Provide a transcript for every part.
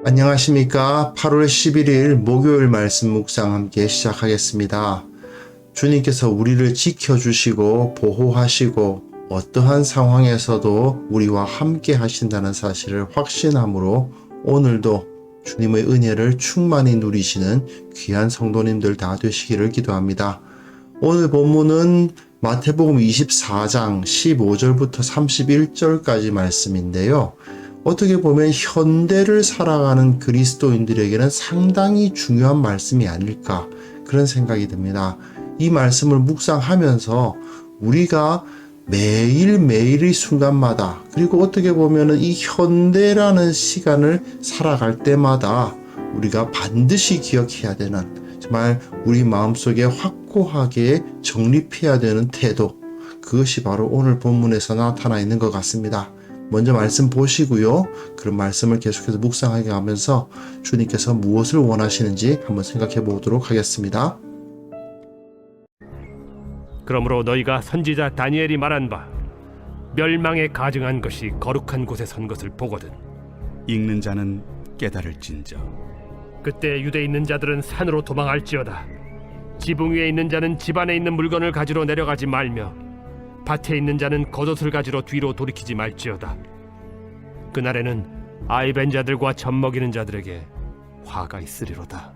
안녕하십니까. 8월 11일 목요일 말씀 묵상 함께 시작하겠습니다. 주님께서 우리를 지켜주시고 보호하시고 어떠한 상황에서도 우리와 함께 하신다는 사실을 확신함으로 오늘도 주님의 은혜를 충만히 누리시는 귀한 성도님들 다 되시기를 기도합니다. 오늘 본문은 마태복음 24장 15절부터 31절까지 말씀인데요. 어떻게 보면 현대를 살아가는 그리스도인들에게는 상당히 중요한 말씀이 아닐까 그런 생각이 듭니다. 이 말씀을 묵상하면서 우리가 매일매일의 순간마다 그리고 어떻게 보면 이 현대라는 시간을 살아갈 때마다 우리가 반드시 기억해야 되는 정말 우리 마음속에 확고하게 정립해야 되는 태도, 그것이 바로 오늘 본문에서 나타나 있는 것 같습니다. 먼저 말씀 보시고요. 그런 말씀을 계속해서 묵상하게 하면서 주님께서 무엇을 원하시는지 한번 생각해 보도록 하겠습니다. 그러므로 너희가 선지자 다니엘이 말한 바 멸망에 가증한 것이 거룩한 곳에 선 것을 보거든 읽는 자는 깨달을진저. 그때 유대에 있는 자들은 산으로 도망할지어다. 지붕 위에 있는 자는 집 안에 있는 물건을 가지러 내려가지 말며 밭에 있는 자는 겉옷을 가지러 뒤로 돌이키지 말지어다. 그날에는 아이벤 자들과 젖먹이는 자들에게 화가 있으리로다.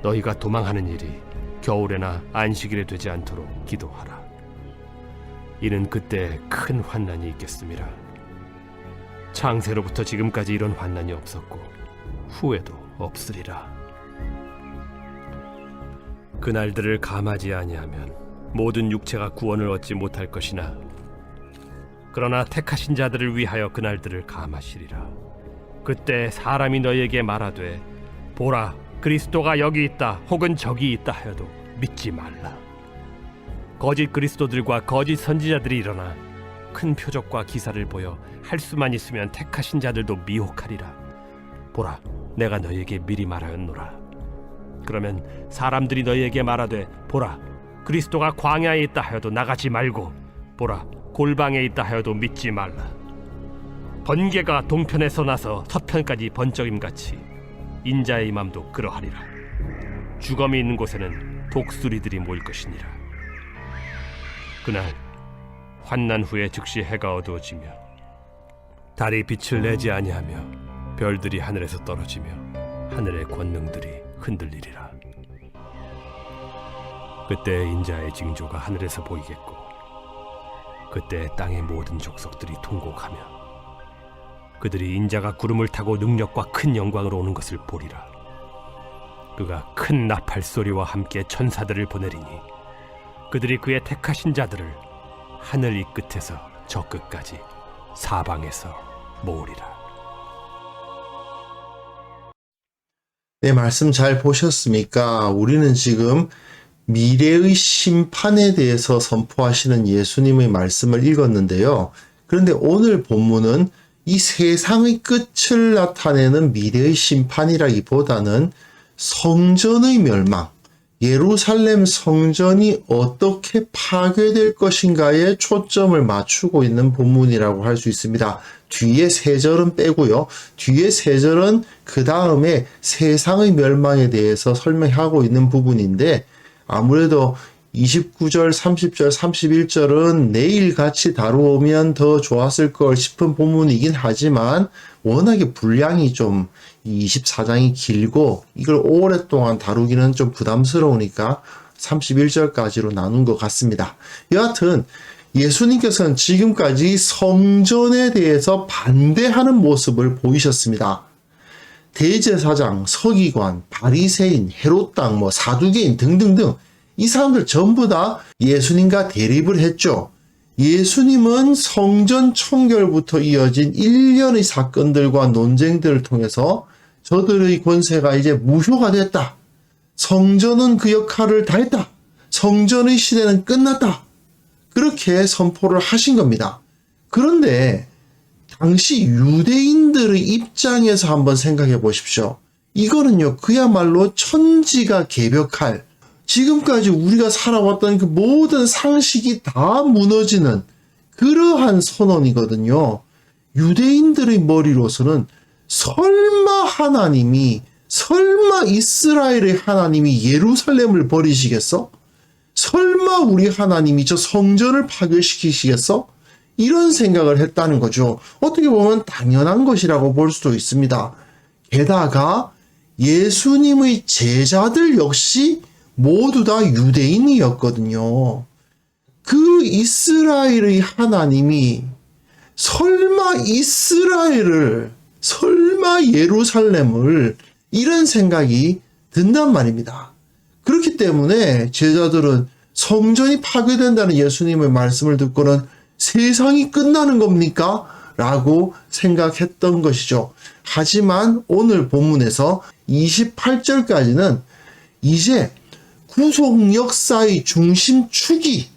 너희가 도망하는 일이 겨울에나 안식일에 되지 않도록 기도하라. 이는 그때 큰 환난이 있겠음이라. 창세로부터 지금까지 이런 환난이 없었고 후에도 없으리라. 그날들을 감하지 아니하면 모든 육체가 구원을 얻지 못할 것이나 그러나 택하신 자들을 위하여 그날들을 감하시리라. 그때 사람이 너희에게 말하되 보라 그리스도가 여기 있다 혹은 저기 있다 하여도 믿지 말라. 거짓 그리스도들과 거짓 선지자들이 일어나 큰 표적과 기사를 보여 할 수만 있으면 택하신 자들도 미혹하리라. 보라 내가 너희에게 미리 말하였노라. 그러면 사람들이 너희에게 말하되 보라 그리스도가 광야에 있다 하여도 나가지 말고 보라 골방에 있다 하여도 믿지 말라. 번개가 동편에서 나서 서편까지 번쩍임같이 인자의 맘도 그러하리라. 주검이 있는 곳에는 독수리들이 모일 것이니라. 그날 환난 후에 즉시 해가 어두워지며 달이 빛을 내지 아니하며 별들이 하늘에서 떨어지며 하늘의 권능들이 흔들리리라. 그때 인자의 징조가 하늘에서 보이겠고 그때 땅의 모든 족속들이 통곡하며 그들이 인자가 구름을 타고 능력과 큰 영광으로 오는 것을 보리라. 그가 큰 나팔 소리와 함께 천사들을 보내리니 그들이 그의 택하신 자들을 하늘 이 끝에서 저 끝까지 사방에서 모으리라. 네, 말씀 잘 보셨습니까? 우리는 지금 미래의 심판에 대해서 선포하시는 예수님의 말씀을 읽었는데요. 그런데 오늘 본문은 이 세상의 끝을 나타내는 미래의 심판이라기보다는 성전의 멸망, 예루살렘 성전이 어떻게 파괴될 것인가에 초점을 맞추고 있는 본문이라고 할 수 있습니다. 뒤에 세 절은 빼고요. 뒤에 세 절은 그 다음에 세상의 멸망에 대해서 설명하고 있는 부분인데 아무래도 29절, 30절, 31절은 내일 같이 다루면 더 좋았을 걸 싶은 본문이긴 하지만 워낙에 분량이 좀 24장이 길고 이걸 오랫동안 다루기는 좀 부담스러우니까 31절까지로 나눈 것 같습니다. 여하튼 예수님께서는 지금까지 성전에 대해서 반대하는 모습을 보이셨습니다. 대제사장, 서기관, 바리새인, 헤롯당, 사두개인 등등등 이 사람들 전부 다 예수님과 대립을 했죠. 예수님은 성전 청결부터 이어진 일련의 사건들과 논쟁들을 통해서 저들의 권세가 이제 무효가 됐다. 성전은 그 역할을 다 했다. 성전의 시대는 끝났다. 그렇게 선포를 하신 겁니다. 그런데 당시 유대인들의 입장에서 한번 생각해 보십시오. 이거는요, 그야말로 천지가 개벽할, 지금까지 우리가 살아왔던 그 모든 상식이 다 무너지는 그러한 선언이거든요. 유대인들의 머리로서는 설마 이스라엘의 하나님이 예루살렘을 버리시겠어? 설마 우리 하나님이 저 성전을 파괴시키시겠어? 이런 생각을 했다는 거죠. 어떻게 보면 당연한 것이라고 볼 수도 있습니다. 게다가 예수님의 제자들 역시 모두 다 유대인이었거든요. 그 이스라엘의 하나님이 설마 예루살렘을 이런 생각이 든단 말입니다. 그렇기 때문에 제자들은 성전이 파괴된다는 예수님의 말씀을 듣고는 세상이 끝나는 겁니까? 라고 생각했던 것이죠. 하지만 오늘 본문에서 28절까지는 이제 구속 역사의 중심축이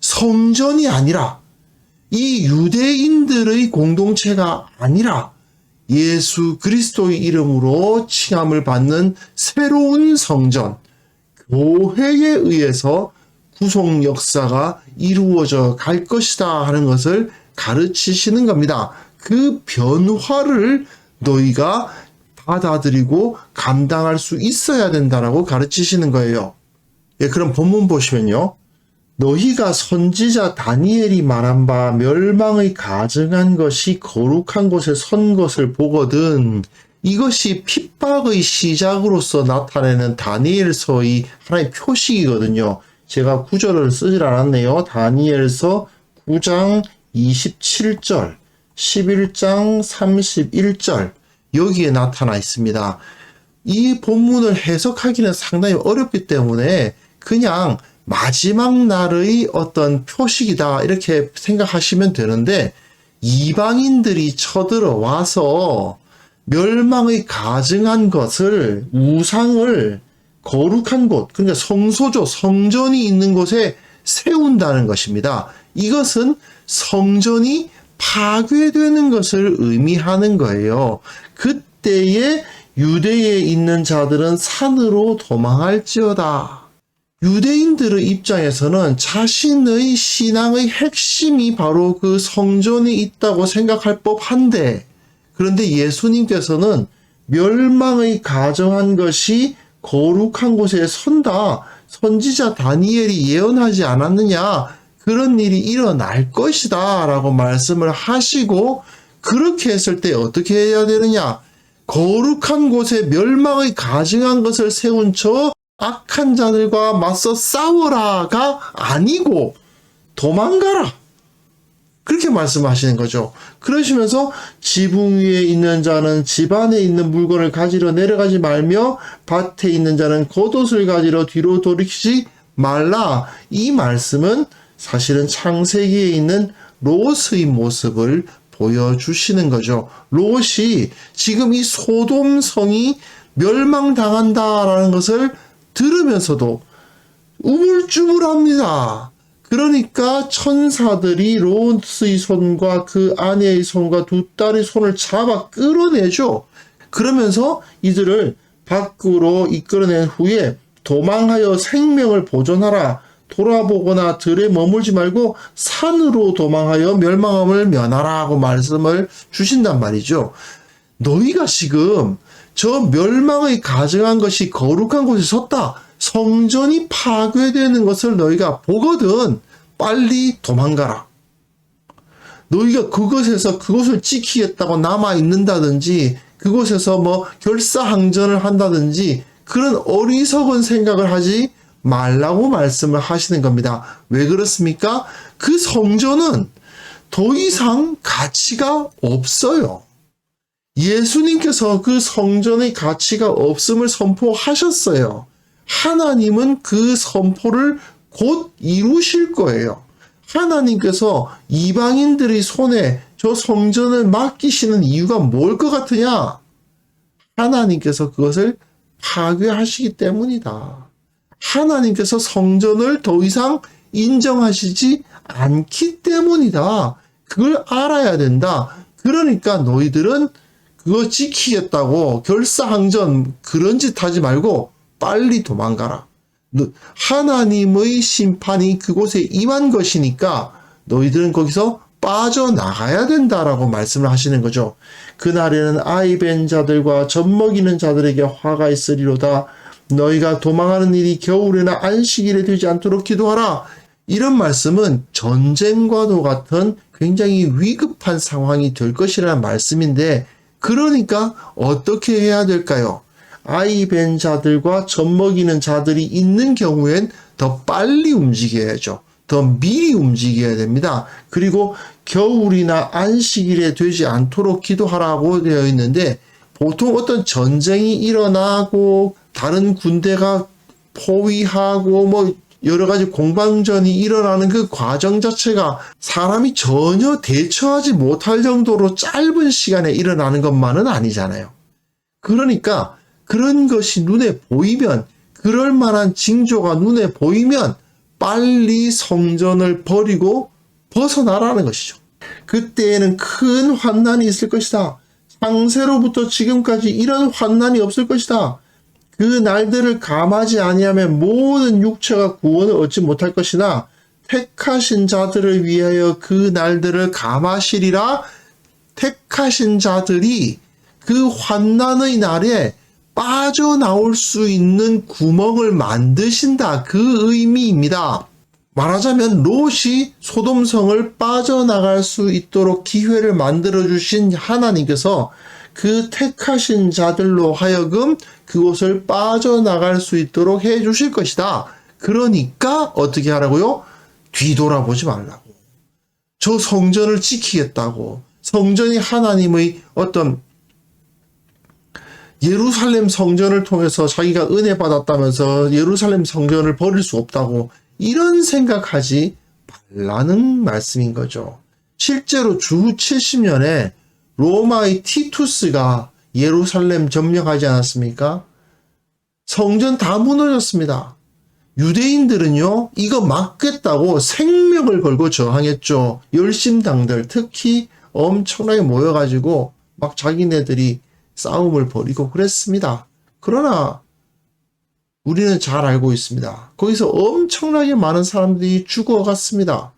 성전이 아니라 이 유대인들의 공동체가 아니라 예수 그리스도의 이름으로 칭함을 받는 새로운 성전, 교회에 의해서 구속 역사가 이루어져 갈 것이다 하는 것을 가르치시는 겁니다. 그 변화를 너희가 받아들이고 감당할 수 있어야 된다라고 가르치시는 거예요. 예, 그럼 본문 보시면요. 너희가 선지자 다니엘이 말한 바 멸망의 가증한 것이 거룩한 곳에 선 것을 보거든. 이것이 핍박의 시작으로서 나타내는 다니엘서의 하나의 표식이거든요. 제가 구절을 쓰질 않았네요. 다니엘서 9장 27절, 11장 31절 여기에 나타나 있습니다. 이 본문을 해석하기는 상당히 어렵기 때문에 그냥 마지막 날의 어떤 표식이다 이렇게 생각하시면 되는데, 이방인들이 쳐들어와서 멸망의 가증한 것을, 우상을 거룩한 곳, 그러니까 성소죠, 성전이 있는 곳에 세운다는 것입니다. 이것은 성전이 파괴되는 것을 의미하는 거예요. 그때에 유대에 있는 자들은 산으로 도망할지어다. 유대인들의 입장에서는 자신의 신앙의 핵심이 바로 그 성전에 있다고 생각할 법한데, 그런데 예수님께서는 멸망의 가정한 것이 거룩한 곳에 선다. 선지자 다니엘이 예언하지 않았느냐? 그런 일이 일어날 것이다 라고 말씀을 하시고, 그렇게 했을 때 어떻게 해야 되느냐? 거룩한 곳에 멸망의 가증한 것을 세운 저 악한 자들과 맞서 싸워라가 아니고 도망가라. 그렇게 말씀하시는 거죠. 그러시면서 지붕 위에 있는 자는 집 안에 있는 물건을 가지러 내려가지 말며 밭에 있는 자는 겉옷을 가지러 뒤로 돌이키지 말라. 이 말씀은 사실은 창세기에 있는 롯의 모습을 보여주시는 거죠. 롯이 지금 이 소돔 성이 멸망당한다라는 것을 들으면서도 우물쭈물합니다. 그러니까 천사들이 롯의 손과 그 아내의 손과 두 딸의 손을 잡아 끌어내죠. 그러면서 이들을 밖으로 이끌어낸 후에 도망하여 생명을 보존하라. 돌아보거나 들에 머물지 말고 산으로 도망하여 멸망함을 면하라 하고 말씀을 주신단 말이죠. 너희가 지금 저 멸망의 가증한 것이 거룩한 곳에 섰다. 성전이 파괴되는 것을 너희가 보거든. 빨리 도망가라. 너희가 그것에서 그것을 지키겠다고 남아있는다든지 그곳에서 뭐 결사항전을 한다든지 그런 어리석은 생각을 하지 말라고 말씀을 하시는 겁니다. 왜 그렇습니까? 그 성전은 더 이상 가치가 없어요. 예수님께서 그 성전의 가치가 없음을 선포하셨어요. 하나님은 그 선포를 곧 이루실 거예요. 하나님께서 이방인들의 손에 저 성전을 맡기시는 이유가 뭘 것 같으냐? 하나님께서 그것을 파괴하시기 때문이다. 하나님께서 성전을 더 이상 인정하시지 않기 때문이다. 그걸 알아야 된다. 그러니까 너희들은 그거 지키겠다고 결사항전 그런 짓 하지 말고 빨리 도망가라. 하나님의 심판이 그곳에 임한 것이니까 너희들은 거기서 빠져나가야 된다라고 말씀을 하시는 거죠. 그날에는 아이 벤 자들과 젖먹이는 자들에게 화가 있으리로다. 너희가 도망하는 일이 겨울이나 안식일에 되지 않도록 기도하라. 이런 말씀은 전쟁과도 같은 굉장히 위급한 상황이 될 것이라는 말씀인데, 그러니까 어떻게 해야 될까요? 아이 벤 자들과 젖먹이는 자들이 있는 경우엔 더 빨리 움직여야죠. 더 미리 움직여야 됩니다. 그리고 겨울이나 안식일에 되지 않도록 기도하라고 되어 있는데, 보통 어떤 전쟁이 일어나고 다른 군대가 포위하고 뭐 여러 가지 공방전이 일어나는 그 과정 자체가 사람이 전혀 대처하지 못할 정도로 짧은 시간에 일어나는 것만은 아니잖아요. 그러니까 그런 것이 눈에 보이면, 그럴 만한 징조가 눈에 보이면 빨리 성전을 버리고 벗어나라는 것이죠. 그때에는 큰 환난이 있을 것이다. 창세로부터 지금까지 이런 환난이 없을 것이다. 그 날들을 감하지 아니하면 모든 육체가 구원을 얻지 못할 것이나 택하신 자들을 위하여 그 날들을 감하시리라. 택하신 자들이 그 환난의 날에 빠져나올 수 있는 구멍을 만드신다. 그 의미입니다. 말하자면 롯이 소돔성을 빠져나갈 수 있도록 기회를 만들어주신 하나님께서 그 택하신 자들로 하여금 그곳을 빠져나갈 수 있도록 해 주실 것이다. 그러니까 어떻게 하라고요? 뒤돌아보지 말라고. 저 성전을 지키겠다고. 성전이 하나님의 어떤 예루살렘 성전을 통해서 자기가 은혜 받았다면서 예루살렘 성전을 버릴 수 없다고, 이런 생각하지 말라는 말씀인 거죠. 실제로 주 70년에 로마의 티투스가 예루살렘 점령하지 않았습니까? 성전 다 무너졌습니다. 유대인들은요, 이거 막겠다고 생명을 걸고 저항했죠. 열심당들, 특히 엄청나게 모여가지고 막 자기네들이 싸움을 벌이고 그랬습니다. 그러나 우리는 잘 알고 있습니다. 거기서 엄청나게 많은 사람들이 죽어갔습니다.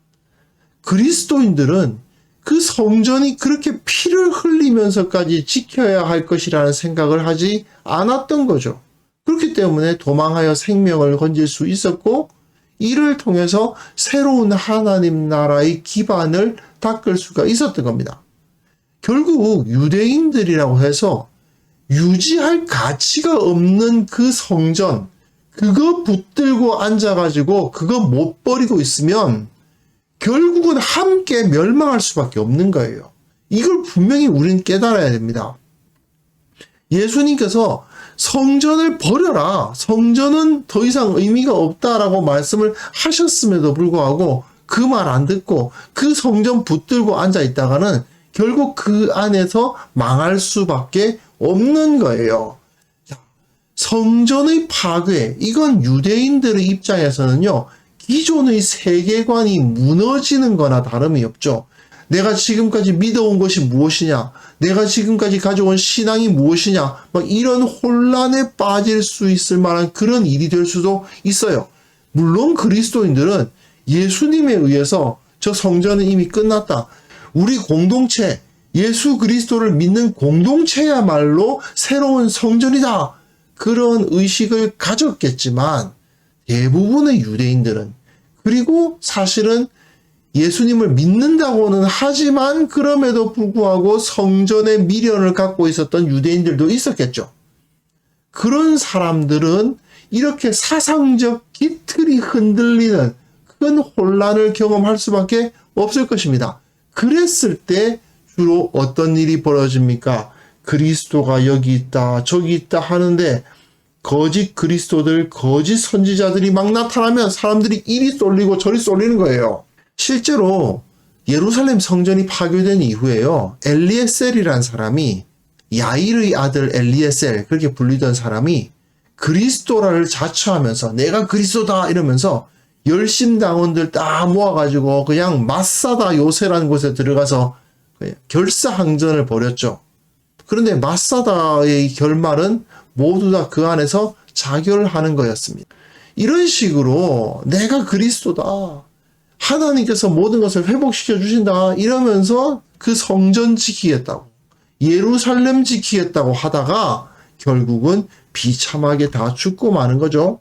그리스도인들은 그 성전이 그렇게 피를 흘리면서까지 지켜야 할 것이라는 생각을 하지 않았던 거죠. 그렇기 때문에 도망하여 생명을 건질 수 있었고, 이를 통해서 새로운 하나님 나라의 기반을 닦을 수가 있었던 겁니다. 결국 유대인들이라고 해서 유지할 가치가 없는 그 성전, 그거 붙들고 앉아가지고 그거 못 버리고 있으면 결국은 함께 멸망할 수밖에 없는 거예요. 이걸 분명히 우리는 깨달아야 됩니다. 예수님께서 성전을 버려라. 성전은 더 이상 의미가 없다라고 말씀을 하셨음에도 불구하고 그 말 안 듣고 그 성전 붙들고 앉아 있다가는 결국 그 안에서 망할 수밖에 없는 거예요. 성전의 파괴, 이건 유대인들의 입장에서는요, 기존의 세계관이 무너지는 거나 다름이 없죠. 내가 지금까지 믿어온 것이 무엇이냐, 내가 지금까지 가져온 신앙이 무엇이냐, 막 이런 혼란에 빠질 수 있을 만한 그런 일이 될 수도 있어요. 물론 그리스도인들은 예수님에 의해서 저 성전은 이미 끝났다. 우리 공동체, 예수 그리스도를 믿는 공동체야말로 새로운 성전이다. 그런 의식을 가졌겠지만 대부분의 유대인들은, 그리고 사실은 예수님을 믿는다고는 하지만 그럼에도 불구하고 성전의 미련을 갖고 있었던 유대인들도 있었겠죠. 그런 사람들은 이렇게 사상적 기틀이 흔들리는 큰 혼란을 경험할 수밖에 없을 것입니다. 그랬을 때 주로 어떤 일이 벌어집니까? 그리스도가 여기 있다, 저기 있다 하는데 거짓 그리스도들, 거짓 선지자들이 막 나타나면 사람들이 이리 쏠리고 저리 쏠리는 거예요. 실제로 예루살렘 성전이 파괴된 이후에요, 엘리에셀이라는 사람이, 야일의 아들 엘리에셀, 그렇게 불리던 사람이 그리스도라를 자처하면서 내가 그리스도다 이러면서 열심당원들 다 모아가지고 그냥 마사다 요새라는 곳에 들어가서 결사항전을 벌였죠. 그런데 마사다의 결말은 모두 다 그 안에서 자결하는 거였습니다. 이런 식으로 내가 그리스도다, 하나님께서 모든 것을 회복시켜 주신다 이러면서 그 성전 지키겠다고, 예루살렘 지키겠다고 하다가 결국은 비참하게 다 죽고 마는 거죠.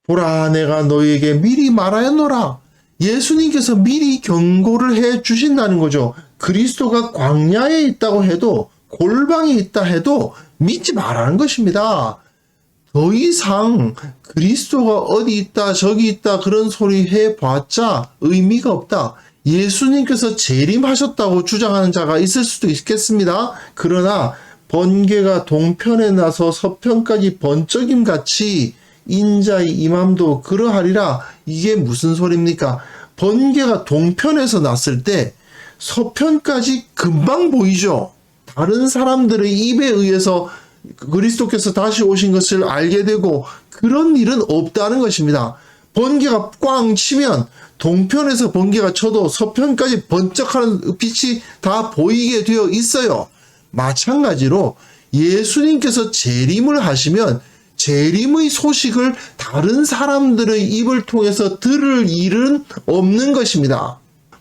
보라, 내가 너희에게 미리 말하였노라. 예수님께서 미리 경고를 해 주신다는 거죠. 그리스도가 광야에 있다고 해도, 골방에 있다 해도 믿지 말라는 것입니다. 더 이상 그리스도가 어디 있다 저기 있다 그런 소리 해봤자 의미가 없다. 예수님께서 재림하셨다고 주장하는 자가 있을 수도 있겠습니다. 그러나 번개가 동편에 나서 서편까지 번쩍임 같이 인자의 임함도 그러하리라. 이게 무슨 소리입니까? 번개가 동편에서 났을 때 서편까지 금방 보이죠. 다른 사람들의 입에 의해서 그리스도께서 다시 오신 것을 알게 되고 그런 일은 없다는 것입니다. 번개가 꽝 치면 동편에서 번개가 쳐도 서편까지 번쩍하는 빛이 다 보이게 되어 있어요. 마찬가지로 예수님께서 재림을 하시면 재림의 소식을 다른 사람들의 입을 통해서 들을 일은 없는 것입니다.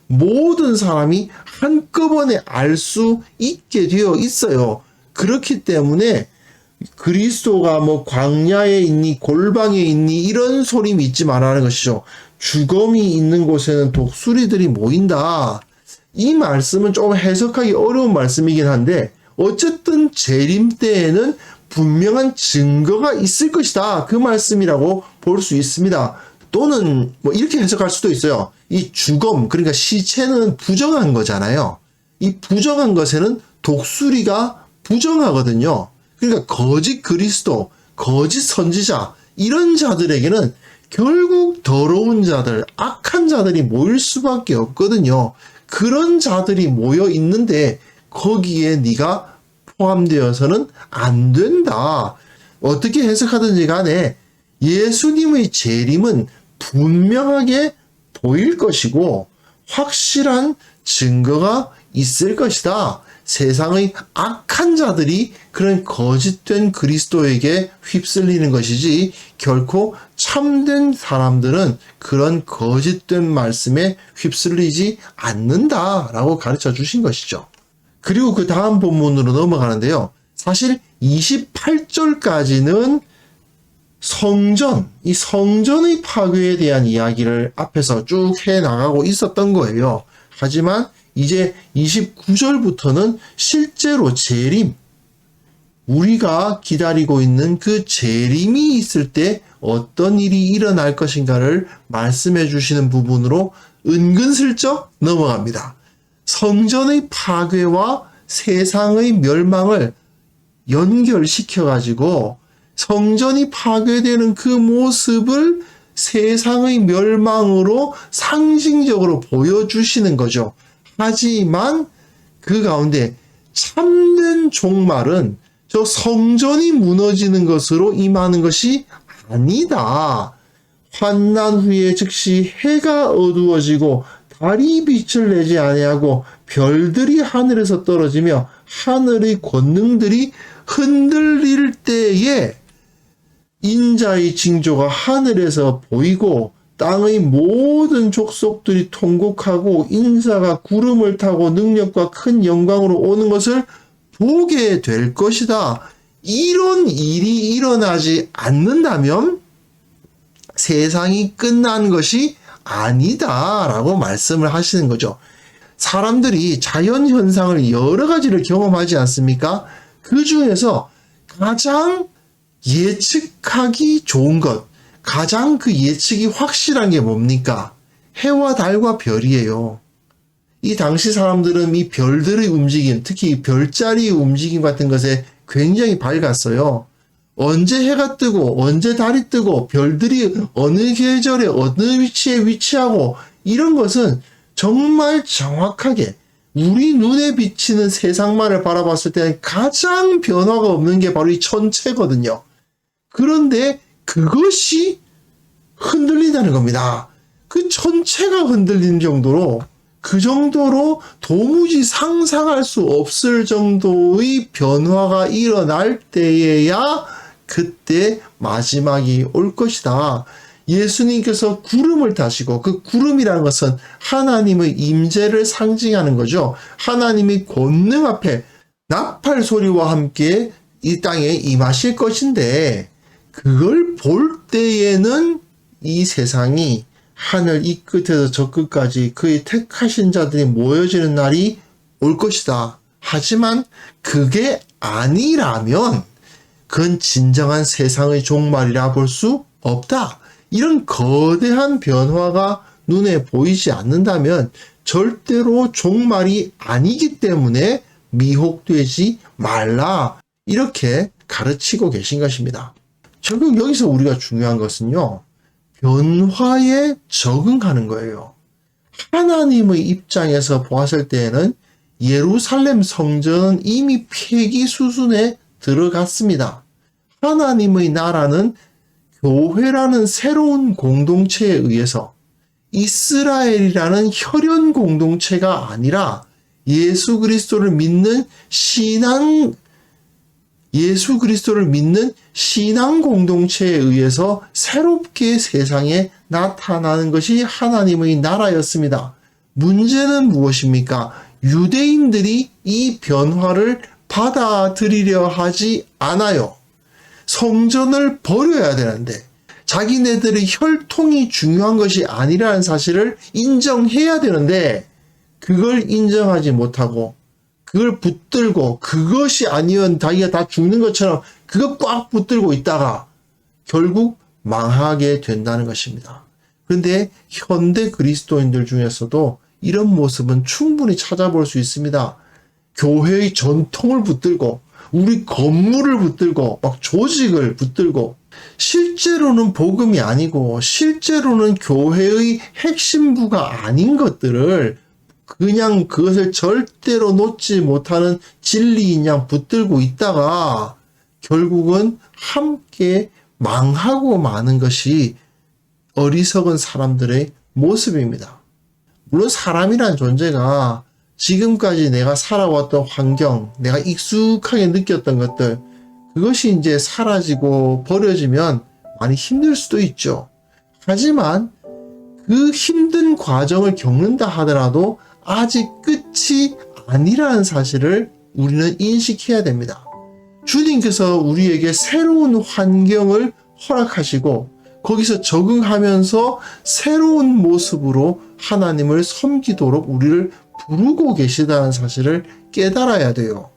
모든 사람이 한꺼번에 알 수 있게 되어 있어요. 그렇기 때문에 그리스도가 뭐 광야에 있니 골방에 있니 이런 소리 믿지 말라는 것이죠. 죽음이 있는 곳에는 독수리들이 모인다. 이 말씀은 조금 해석하기 어려운 말씀이긴 한데 어쨌든 재림 때에는 분명한 증거가 있을 것이다. 그 말씀이라고 볼 수 있습니다. 또는 뭐 이렇게 해석할 수도 있어요. 이 죽음, 그러니까 시체는 부정한 거잖아요. 이 부정한 것에는 독수리가 부정하거든요. 그러니까 거짓 그리스도, 거짓 선지자 이런 자들에게는 결국 더러운 자들, 악한 자들이 모일 수밖에 없거든요. 그런 자들이 모여 있는데 거기에 네가 포함되어서는 안 된다. 어떻게 해석하든지 간에 예수님의 재림은 분명하게 보일 것이고 확실한 증거가 있을 것이다. 세상의 악한 자들이 그런 거짓된 그리스도에게 휩쓸리는 것이지 결코 참된 사람들은 그런 거짓된 말씀에 휩쓸리지 않는다라고 가르쳐 주신 것이죠. 그리고 그 다음 본문으로 넘어가는데요. 사실 28절까지는 이 성전의 파괴에 대한 이야기를 앞에서 쭉 해나가고 있었던 거예요. 하지만 이제 29절부터는 실제로 재림, 우리가 기다리고 있는 그 재림이 있을 때 어떤 일이 일어날 것인가를 말씀해 주시는 부분으로 은근슬쩍 넘어갑니다. 성전의 파괴와 세상의 멸망을 연결시켜가지고 성전이 파괴되는 그 모습을 세상의 멸망으로 상징적으로 보여주시는 거죠. 하지만 그 가운데 참된 종말은 저 성전이 무너지는 것으로 임하는 것이 아니다. 환난 후에 즉시 해가 어두워지고 달이 빛을 내지 아니하고 별들이 하늘에서 떨어지며 하늘의 권능들이 흔들릴 때에 인자의 징조가 하늘에서 보이고 땅의 모든 족속들이 통곡하고 인자가 구름을 타고 능력과 큰 영광으로 오는 것을 보게 될 것이다. 이런 일이 일어나지 않는다면 세상이 끝난 것이 아니다 라고 말씀을 하시는 거죠. 사람들이 자연현상을 여러 가지를 경험하지 않습니까? 그 중에서 가장 예측하기 좋은 것, 가장 그 예측이 확실한 게 뭡니까? 해와 달과 별이에요. 이 당시 사람들은 이 별들의 움직임, 특히 별자리의 움직임 같은 것에 굉장히 밝았어요. 언제 해가 뜨고 언제 달이 뜨고 별들이 어느 계절에 어느 위치에 위치하고 이런 것은 정말 정확하게 우리 눈에 비치는 세상만을 바라봤을 때는 가장 변화가 없는 게 바로 이 천체거든요. 그런데 그것이 흔들린다는 겁니다. 그 천체가 흔들리는 정도로 그 정도로 도무지 상상할 수 없을 정도의 변화가 일어날 때에야 그때 마지막이 올 것이다. 예수님께서 구름을 타시고 그 구름이라는 것은 하나님의 임재를 상징하는 거죠. 하나님이 권능 앞에 나팔 소리와 함께 이 땅에 임하실 것인데 그걸 볼 때에는 이 세상이 하늘 이 끝에서 저 끝까지 그의 택하신 자들이 모여지는 날이 올 것이다. 하지만 그게 아니라면 그건 진정한 세상의 종말이라 볼 수 없다. 이런 거대한 변화가 눈에 보이지 않는다면 절대로 종말이 아니기 때문에 미혹되지 말라. 이렇게 가르치고 계신 것입니다. 결국 여기서 우리가 중요한 것은요. 변화에 적응하는 거예요. 하나님의 입장에서 보았을 때에는 예루살렘 성전은 이미 폐기 수순에 들어갔습니다. 하나님의 나라는 교회라는 새로운 공동체에 의해서 이스라엘이라는 혈연 공동체가 아니라 예수 그리스도를 믿는 신앙 공동체에 의해서 새롭게 세상에 나타나는 것이 하나님의 나라였습니다. 문제는 무엇입니까? 유대인들이 이 변화를 받아들이려 하지 않아요. 성전을 버려야 되는데 자기네들의 혈통이 중요한 것이 아니라는 사실을 인정해야 되는데 그걸 인정하지 못하고 그걸 붙들고 그것이 아니면 자기가 다 죽는 것처럼 그거 꽉 붙들고 있다가 결국 망하게 된다는 것입니다. 그런데 현대 그리스도인들 중에서도 이런 모습은 충분히 찾아볼 수 있습니다. 교회의 전통을 붙들고 우리 건물을 붙들고 막 조직을 붙들고 실제로는 복음이 아니고 실제로는 교회의 핵심부가 아닌 것들을 그냥 그것을 절대로 놓지 못하는 진리인 양 붙들고 있다가 결국은 함께 망하고 마는 것이 어리석은 사람들의 모습입니다. 물론 사람이란 존재가 지금까지 내가 살아왔던 환경, 내가 익숙하게 느꼈던 것들, 그것이 이제 사라지고 버려지면 많이 힘들 수도 있죠. 하지만 그 힘든 과정을 겪는다 하더라도 아직 끝이 아니라는 사실을 우리는 인식해야 됩니다. 주님께서 우리에게 새로운 환경을 허락하시고 거기서 적응하면서 새로운 모습으로 하나님을 섬기도록 우리를 부르고 계시다는 사실을 깨달아야 돼요.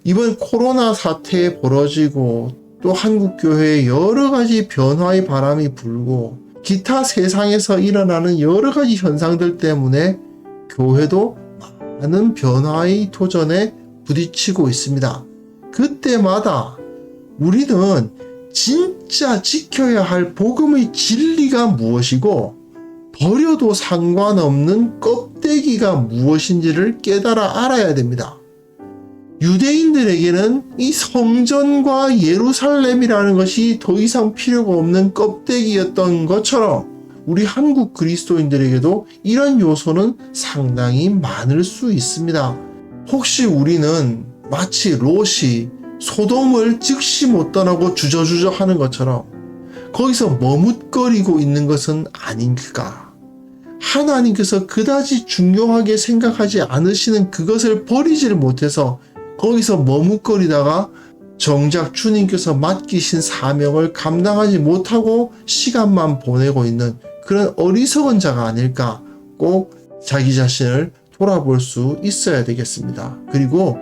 이번 코로나 사태에 벌어지고 또 한국교회에 여러 가지 변화의 바람이 불고 기타 세상에서 일어나는 여러 가지 현상들 때문에 교회도 많은 변화의 도전에 부딪히고 있습니다. 그때마다 우리는 진짜 지켜야 할 복음의 진리가 무엇이고 버려도 상관없는 껍데기가 무엇인지를 깨달아 알아야 됩니다. 유대인들에게는 이 성전과 예루살렘이라는 것이 더 이상 필요가 없는 껍데기였던 것처럼 우리 한국 그리스도인들에게도 이런 요소는 상당히 많을 수 있습니다. 혹시 우리는 마치 롯이 소돔을 즉시 못 떠나고 주저주저 하는 것처럼 거기서 머뭇거리고 있는 것은 아닌가? 하나님께서 그다지 중요하게 생각하지 않으시는 그것을 버리지를 못해서 거기서 머뭇거리다가 정작 주님께서 맡기신 사명을 감당하지 못하고 시간만 보내고 있는 그런 어리석은 자가 아닐까 꼭 자기 자신을 돌아볼 수 있어야 되겠습니다. 그리고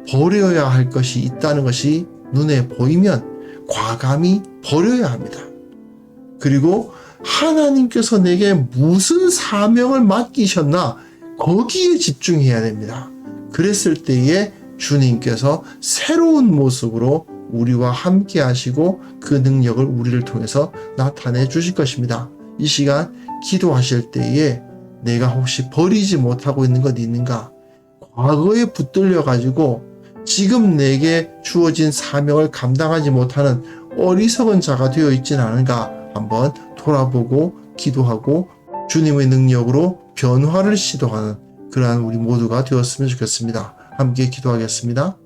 버려야 할 것이 있다는 것이 눈에 보이면 과감히 버려야 합니다. 그리고 하나님께서 내게 무슨 사명을 맡기셨나 거기에 집중해야 됩니다. 그랬을 때에 주님께서 새로운 모습으로 우리와 함께 하시고 그 능력을 우리를 통해서 나타내 주실 것입니다. 이 시간 기도하실 때에 내가 혹시 버리지 못하고 있는 것 있는가? 과거에 붙들려 가지고 지금 내게 주어진 사명을 감당하지 못하는 어리석은 자가 되어 있지는 않은가? 한번 돌아보고 기도하고 주님의 능력으로 변화를 시도하는 그러한 우리 모두가 되었으면 좋겠습니다. 함께 기도하겠습니다.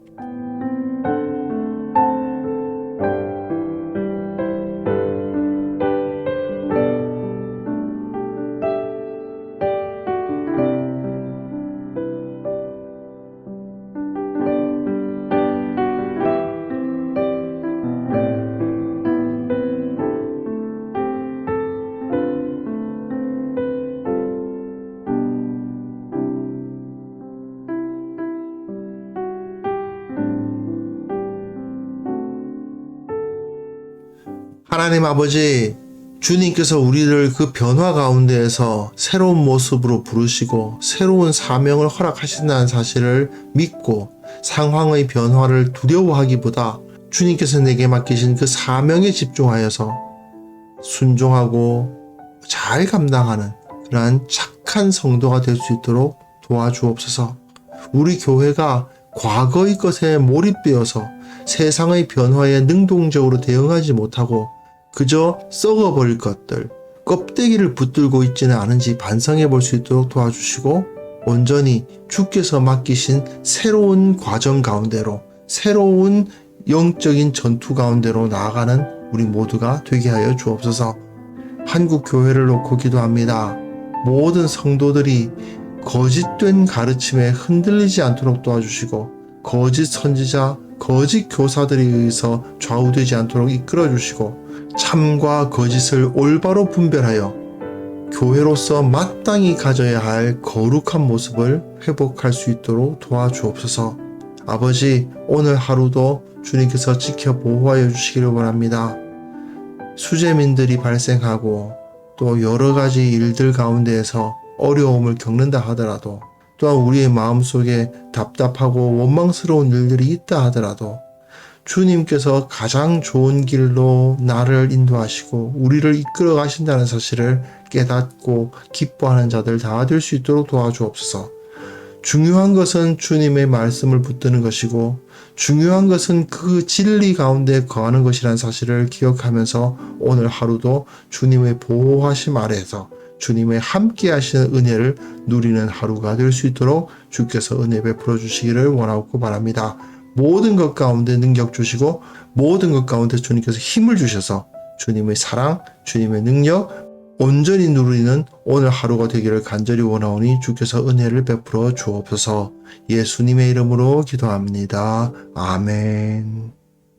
하나님 아버지, 주님께서 우리를 그 변화 가운데에서 새로운 모습으로 부르시고 새로운 사명을 허락하신다는 사실을 믿고 상황의 변화를 두려워하기보다 주님께서 내게 맡기신 그 사명에 집중하여서 순종하고 잘 감당하는 그러한 착한 성도가 될 수 있도록 도와주옵소서. 우리 교회가 과거의 것에 몰입되어서 세상의 변화에 능동적으로 대응하지 못하고 그저 썩어버릴 것들, 껍데기를 붙들고 있지는 않은지 반성해 볼 수 있도록 도와주시고 온전히 주께서 맡기신 새로운 과정 가운데로 새로운 영적인 전투 가운데로 나아가는 우리 모두가 되게 하여 주옵소서. 한국 교회를 놓고 기도합니다. 모든 성도들이 거짓된 가르침에 흔들리지 않도록 도와주시고 거짓 선지자, 거짓 교사들에 의해서 좌우되지 않도록 이끌어 주시고 참과 거짓을 올바로 분별하여 교회로서 마땅히 가져야 할 거룩한 모습을 회복할 수 있도록 도와주옵소서. 아버지, 오늘 하루도 주님께서 지켜 보호하여 주시기를 원합니다. 수재민들이 발생하고 또 여러 가지 일들 가운데에서 어려움을 겪는다 하더라도 또한 우리의 마음속에 답답하고 원망스러운 일들이 있다 하더라도 주님께서 가장 좋은 길로 나를 인도하시고 우리를 이끌어 가신다는 사실을 깨닫고 기뻐하는 자들 다 될 수 있도록 도와주옵소서. 중요한 것은 주님의 말씀을 붙드는 것이고 중요한 것은 그 진리 가운데 거하는 것이라는 사실을 기억하면서 오늘 하루도 주님의 보호하심 아래에서 주님의 함께 하시는 은혜를 누리는 하루가 될 수 있도록 주께서 은혜 베풀어 주시기를 원하고 바랍니다. 모든 것 가운데 능력 주시고 모든 것 가운데 주님께서 힘을 주셔서 주님의 사랑, 주님의 능력 온전히 누리는 오늘 하루가 되기를 간절히 원하오니 주께서 은혜를 베풀어 주옵소서. 예수님의 이름으로 기도합니다. 아멘.